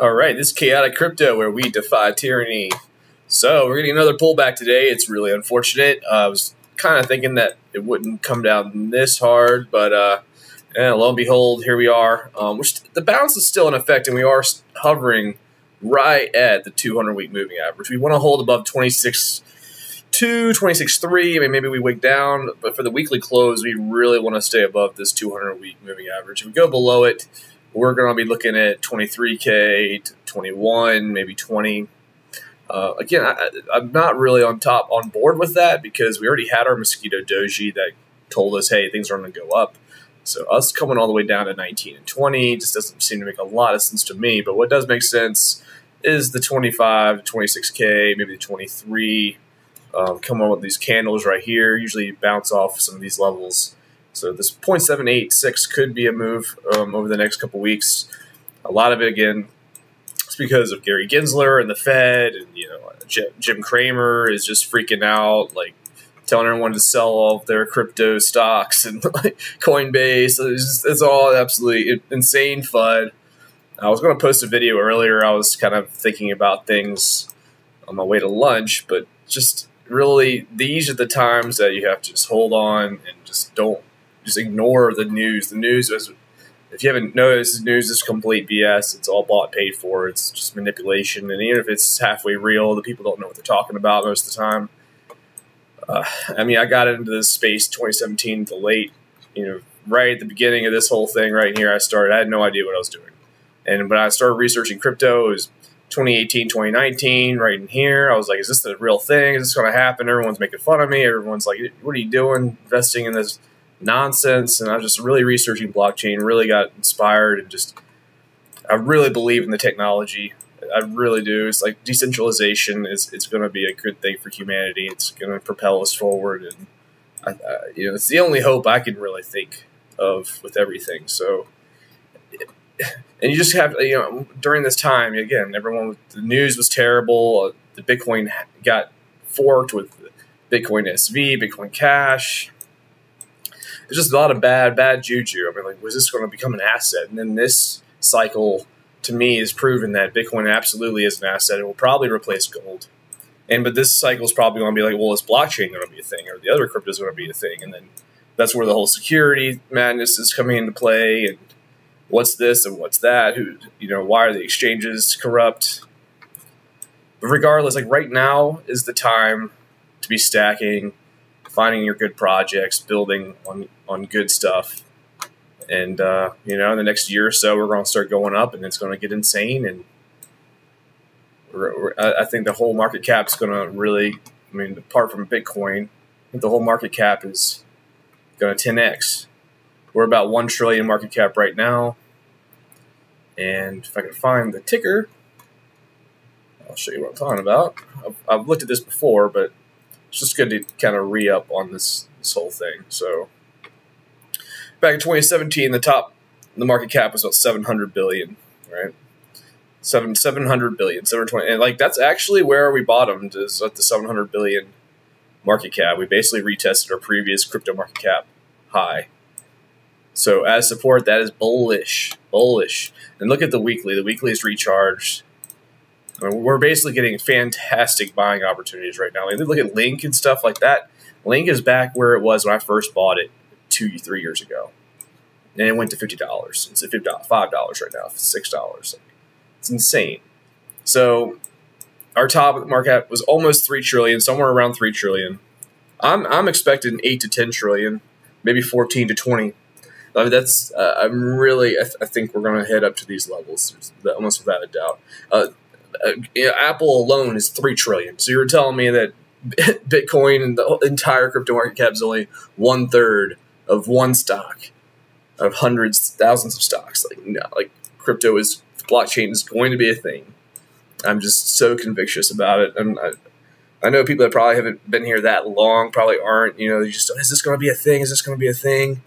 All right, this is Chaotic Crypto, where we defy tyranny. So we're getting another pullback today. It's really unfortunate. I was kind of thinking that it wouldn't come down this hard, but lo and behold, here we are. The bounce is still in effect, and we are hovering right at the 200-week moving average. We want to hold above 26.2, 26.3. I mean, maybe we wick down, but for the weekly close, we really want to stay above this 200-week moving average. If we go below it, we're going to be looking at 23K to 21, maybe 20. Again, I'm not really on board with that because we already had our mosquito doji that told us, hey, things are going to go up. So us coming all the way down to 19 and 20 just doesn't seem to make a lot of sense to me. But what does make sense is the 25 to 26K, maybe the 23. Come on with these candles right here. Usually bounce off some of these levels. So this 0.786 could be a move over the next couple weeks. A lot of it, again, is because of Gary Gensler and the Fed, and Jim Cramer is just freaking out, like telling everyone to sell all of their crypto stocks and like Coinbase. It's all absolutely insane FUD. I was going to post a video earlier. I was kind of thinking about things on my way to lunch, but just really these are the times that you have to just hold on and just ignore the news. The news is, if you haven't noticed, the news is complete BS. It's all bought, paid for. It's just manipulation. And even if it's halfway real, the people don't know what they're talking about most of the time. I got into this space 2017 to late, right at the beginning of this whole thing right here. I had no idea what I was doing. And when I started researching crypto, it was 2018, 2019, right in here. I was like, is this the real thing? Is this going to happen? Everyone's making fun of me. Everyone's like, what are you doing investing in this nonsense? And I was just really researching blockchain, really got inspired, and I really believe in the technology. I really do. It's like decentralization it's going to be a good thing for humanity. It's going to propel us forward, and it's the only hope I can really think of with everything. So, and you just have during this time, again, the news was terrible. The Bitcoin got forked with Bitcoin SV, Bitcoin Cash. There's just a lot of bad juju. Was this going to become an asset? And then this cycle, to me, has proven that Bitcoin absolutely is an asset. It will probably replace gold. But this cycle is probably going to be like, well, is blockchain going to be a thing, or the other crypto is going to be a thing? And then that's where the whole security madness is coming into play. And what's this and what's that? Why are the exchanges corrupt? But regardless, like right now is the time to be stacking, finding your good projects, building on good stuff. And, in the next year or so, we're going to start going up, and it's going to get insane. And I think the whole market cap is going to really, apart from Bitcoin, I think the whole market cap is going to 10x. We're about 1 trillion market cap right now. And if I can find the ticker, I'll show you what I'm talking about. I've looked at this before, but it's just good to kind of re-up on this whole thing. So back in 2017, the market cap was about 700 billion, right? 700 billion, 720, and that's actually where we bottomed, is at the 700 billion market cap. We basically retested our previous crypto market cap high. So as support, that is bullish. And look at the weekly. The weekly is recharged. We're basically getting fantastic buying opportunities right now. Look at Link and stuff like that. Link is back where it was when I first bought it 2-3 years ago. And it went to $50. It's at $5 right now, $6. It's insane. So our top market cap was almost 3 trillion, somewhere around 3 trillion. I'm expecting 8 to 10 trillion, maybe 14 to 20. I think we're going to head up to these levels, almost without a doubt. Apple alone is 3 trillion. So you're telling me that Bitcoin and the entire crypto market cap is only 1/3 of one stock of hundreds, thousands of stocks. Crypto blockchain is going to be a thing. I'm just so convictious about it. And I know people that probably haven't been here that long probably aren't, is this going to be a thing? Is this going to be a thing?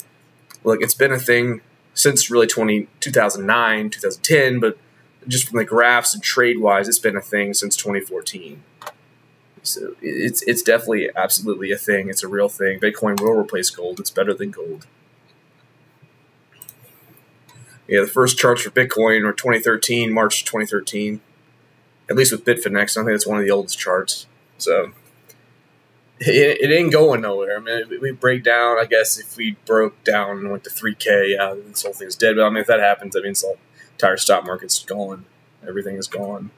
Look, it's been a thing since really 2009, 2010, but just from the graphs and trade-wise, it's been a thing since 2014. So it's definitely absolutely a thing. It's a real thing. Bitcoin will replace gold. It's better than gold. Yeah, the first charts for Bitcoin were 2013, March 2013. At least with Bitfinex, I think it's one of the oldest charts. So it ain't going nowhere. I mean, we break down. I guess if we broke down and went to 3K, yeah, this whole thing's dead. But I mean, if that happens, that means the entire stock market's gone. Everything is gone.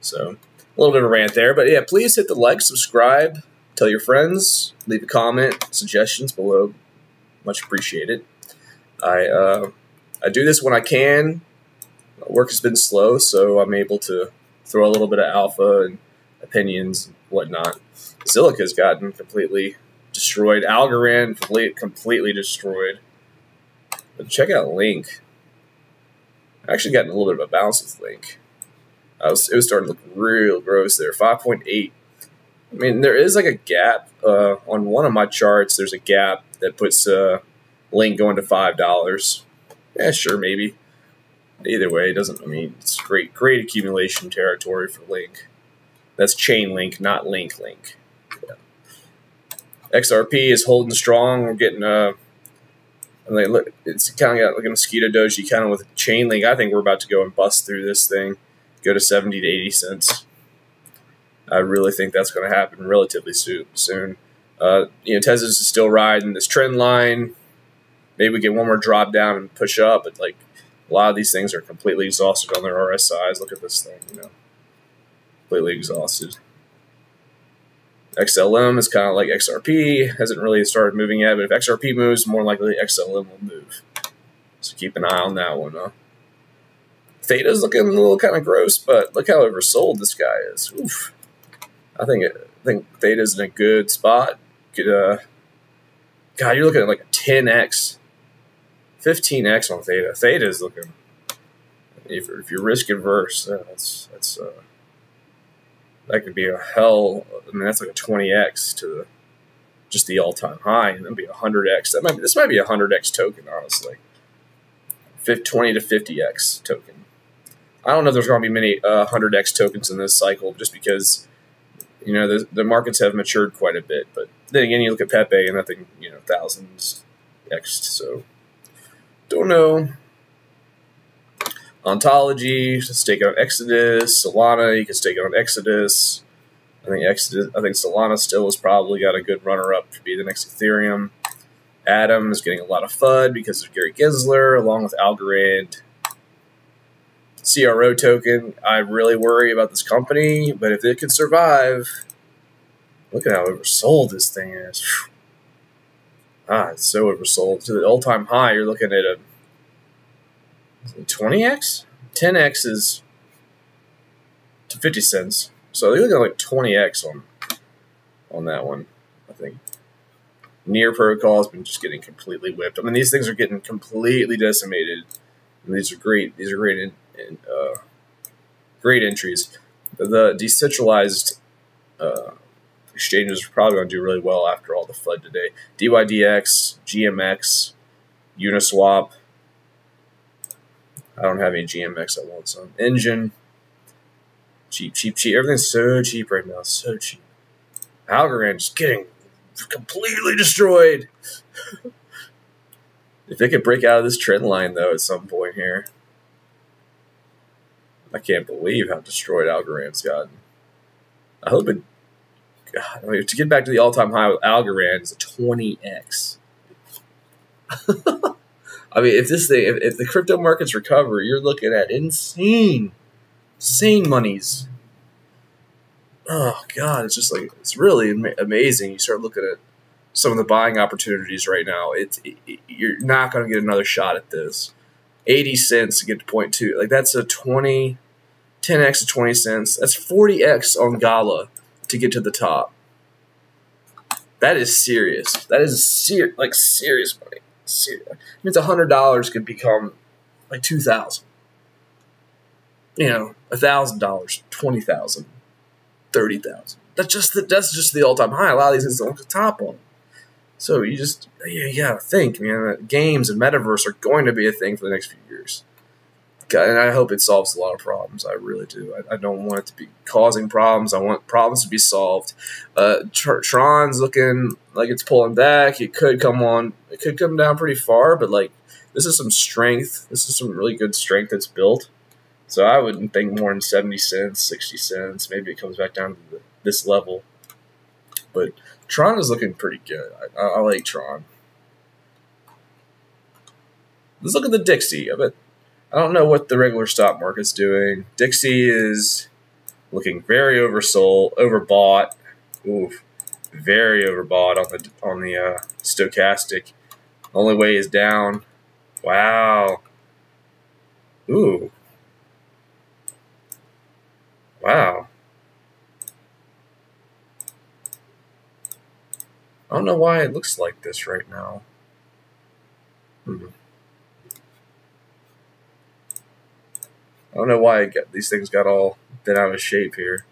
So a little bit of a rant there, but yeah, please hit the like, subscribe, tell your friends, leave a comment, suggestions below. Much appreciated. I do this when I can. Work has been slow, so I'm able to throw a little bit of alpha and opinions and whatnot. Zilliqa's gotten completely destroyed. Algorand completely destroyed. But check out Link. I actually gotten a little bit of a bounce with Link. It was starting to look real gross there. 5.8. I mean, there is like a gap on one of my charts. There's a gap that puts Link going to $5. Yeah, sure, maybe. Either way, it doesn't. I mean, it's great accumulation territory for Link. That's Chainlink, not Link. Yeah. XRP is holding strong. We're getting I mean, look, it's kind of got like a mosquito doji kind of with Chainlink. I think we're about to go and bust through this thing, go to 70 to 80 cents. I really think that's going to happen relatively soon. Tesla's is still riding this trend line. Maybe we get one more drop down and push up, but like a lot of these things are completely exhausted on their RSIs. Look at this thing, completely exhausted. XLM is kind of like XRP, hasn't really started moving yet, but if XRP moves, more likely XLM will move. So keep an eye on that one. THETA's looking a little kind of gross, but look how oversold this guy is. Oof. I think THETA's in a good spot. God, you're looking at like a 10x, 15x on THETA. THETA is looking. If you're risk adverse, that could be a hell. I mean, that's like a 20x to just the all-time high, and that'd be a 100x. This might be a 100x token, honestly. 20 to 50x token. I don't know if there's going to be many 100x tokens in this cycle, just because the markets have matured quite a bit. But then again, you look at Pepe and that thing, thousands x. So don't know. Ontology, stake on Exodus. Solana, you can stake on Exodus. I think Solana still has probably got a good runner-up to be the next Ethereum. Atom is getting a lot of FUD because of Gary Gensler, along with Algorand. CRO token, I really worry about this company, but if it can survive, look at how oversold this thing is. It's so oversold. To the all-time high, you're looking at a 20x? 10x is to 50 cents. So you're looking at like 20x on that one, I think. Near Protocol has been just getting completely whipped. I mean, these things are getting completely decimated. And these are great. These are great great entries. The decentralized exchanges are probably going to do really well after all the FUD today. DYDX, GMX, Uniswap. I don't have any GMX. I want some. Engine. Cheap. Everything's so cheap right now. So cheap. Algorand just getting completely destroyed. If it could break out of this trend line, though, at some point here. I can't believe how destroyed Algorand's gotten. I hope it... God, I mean, to get back to the all-time high with Algorand is a 20x. I mean, if the crypto markets recover, you're looking at insane monies. Oh God, it's just like, it's really amazing. You start looking at some of the buying opportunities right now. You're not going to get another shot at this. 80 cents to get to 0.2. Like, that's a 10x to 20 cents. That's 40x on Gala to get to the top. That is serious. That is serious money. Serious. It means $100 could become like $2,000. $1,000, $20,000, $30,000. That's just the all-time high. A lot of these things don't top on. So you gotta think, man. That games and metaverse are going to be a thing for the next few years. And I hope it solves a lot of problems. I really do. I don't want it to be causing problems. I want problems to be solved. Tron's looking like it's pulling back. It could come on. It could come down pretty far, but like this is some strength. This is some really good strength that's built. So I wouldn't think more than 70 cents, 60 cents. Maybe it comes back down to this level. But Tron is looking pretty good. I like Tron. Let's look at the Dixie. I don't know what the regular stock market's doing. Dixie is looking very overbought. Oof, very overbought on the stochastic. Only way is down. Wow. Ooh. Wow. I don't know why it looks like this right now. I don't know why these things got all bent out of shape here.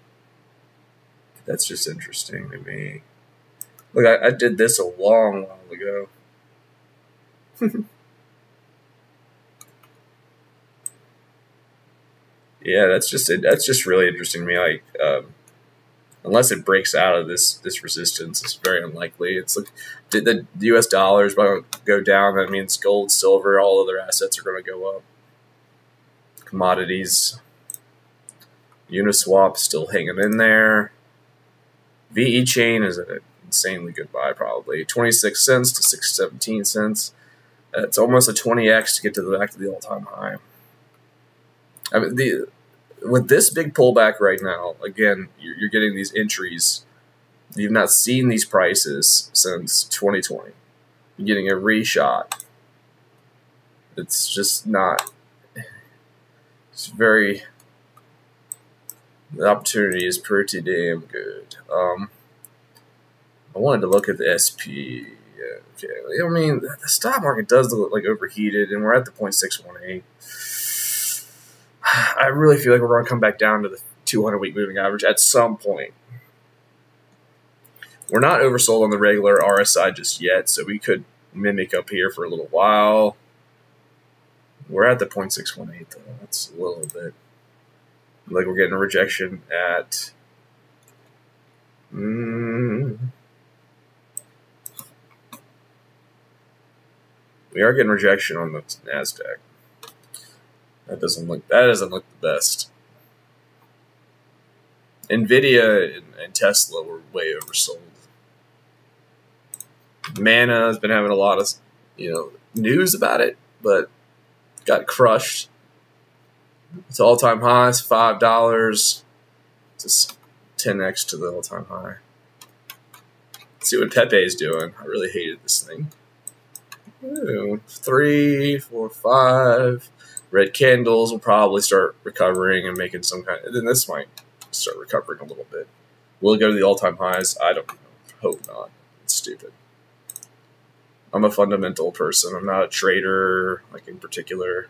That's just interesting to me. Look, I did this a long while ago. Yeah, that's just really interesting to me. Like, unless it breaks out of this resistance, it's very unlikely. It's like the U.S. dollar is going to go down. That means gold, silver, all other assets are going to go up. Commodities, Uniswap still hanging in there. VE Chain is an insanely good buy, probably 26 cents to 17 cents. It's almost a 20x to get to back to the all-time high. I mean, with this big pullback right now, again, you're getting these entries. You've not seen these prices since 2020. You're getting a reshot. It's just not. It's very. The opportunity is pretty damn good. I wanted to look at the SP. Okay, I mean, the stock market does look like overheated, and we're at the 0.618. I really feel like we're going to come back down to the 200-week moving average at some point. We're not oversold on the regular RSI just yet, so we could mimic up here for a little while. We're at the 0.618, though. That's a little bit. Like we're getting a rejection at. We are getting rejection on the NASDAQ. That doesn't look the best. Nvidia and Tesla were way oversold. Mana has been having a lot of news about it, but got crushed. It's all-time high. It's $5. It's 10x to the all-time high. Let's see what Pepe is doing. I really hated this thing. Ooh, 3, 4, 5. Red candles will probably start recovering and making some kind of. Then this might start recovering a little bit. Will it go to the all-time highs? I don't know. Hope not. It's stupid. I'm a fundamental person. I'm not a trader, like in particular.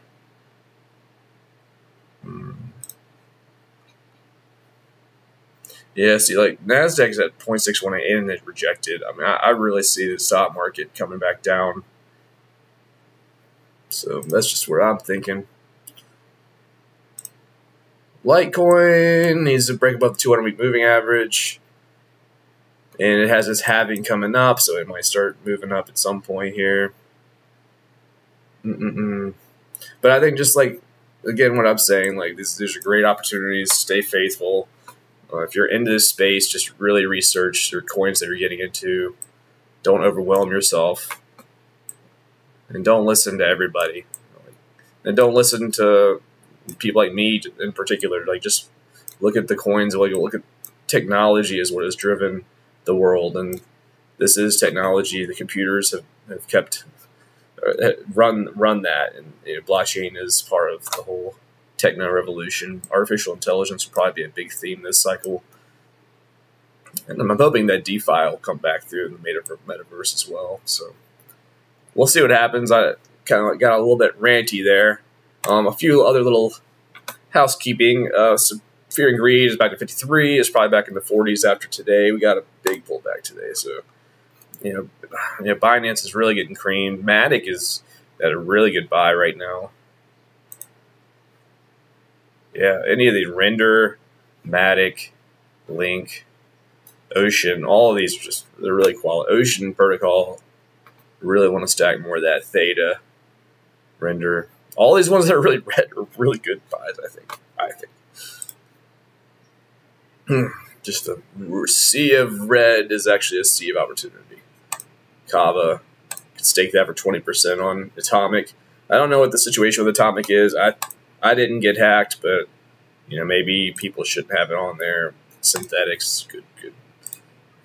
Yeah, see, like NASDAQ's at 0.618 and it rejected. I mean, I really see the stock market coming back down. So that's just what I'm thinking. Litecoin needs to break above the 200-week moving average. And it has this halving coming up, so it might start moving up at some point here. But I think just like, again, what I'm saying, like these are great opportunities. Stay faithful. If you're into this space, just really research your coins that you're getting into. Don't overwhelm yourself. And don't listen to everybody. And don't listen to people like me in particular. Like, just look at the coins. Like, look at technology is what has driven the world. And this is technology. The computers have kept run that. And blockchain is part of the whole techno revolution. Artificial intelligence will probably be a big theme this cycle. And I'm hoping that DeFi will come back through in the metaverse as well. So we'll see what happens. I kind of got a little bit ranty there. A few other little housekeeping. So Fear and Greed is back to 53. It's probably back in the 40s after today. We got a big pullback today. So, Binance is really getting creamed. Matic is at a really good buy right now. Yeah, any of these Render, Matic, Link, Ocean, all of these they're really quality. Ocean Protocol, really want to stack more of that. THETA. render. All these ones that are really red are really good buys, I think. Just a sea of red is actually a sea of opportunity. Kava could stake that for 20% on Atomic. I don't know what the situation with Atomic is. I didn't get hacked, but maybe people shouldn't have it on there. Synthetics, good.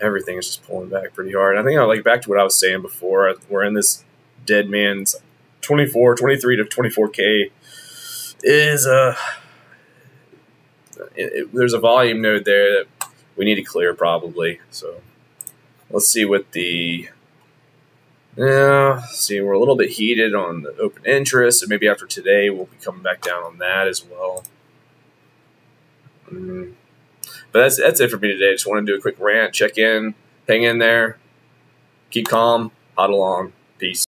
Everything is just pulling back pretty hard. I think back to what I was saying before. We're in this dead man's 23 to 24K is there's a volume node there that we need to clear probably. So let's see what we're a little bit heated on the open interest, and maybe after today we'll be coming back down on that as well. But that's it for me today. Just want to do a quick rant, check in, hang in there, keep calm, hodl along, peace.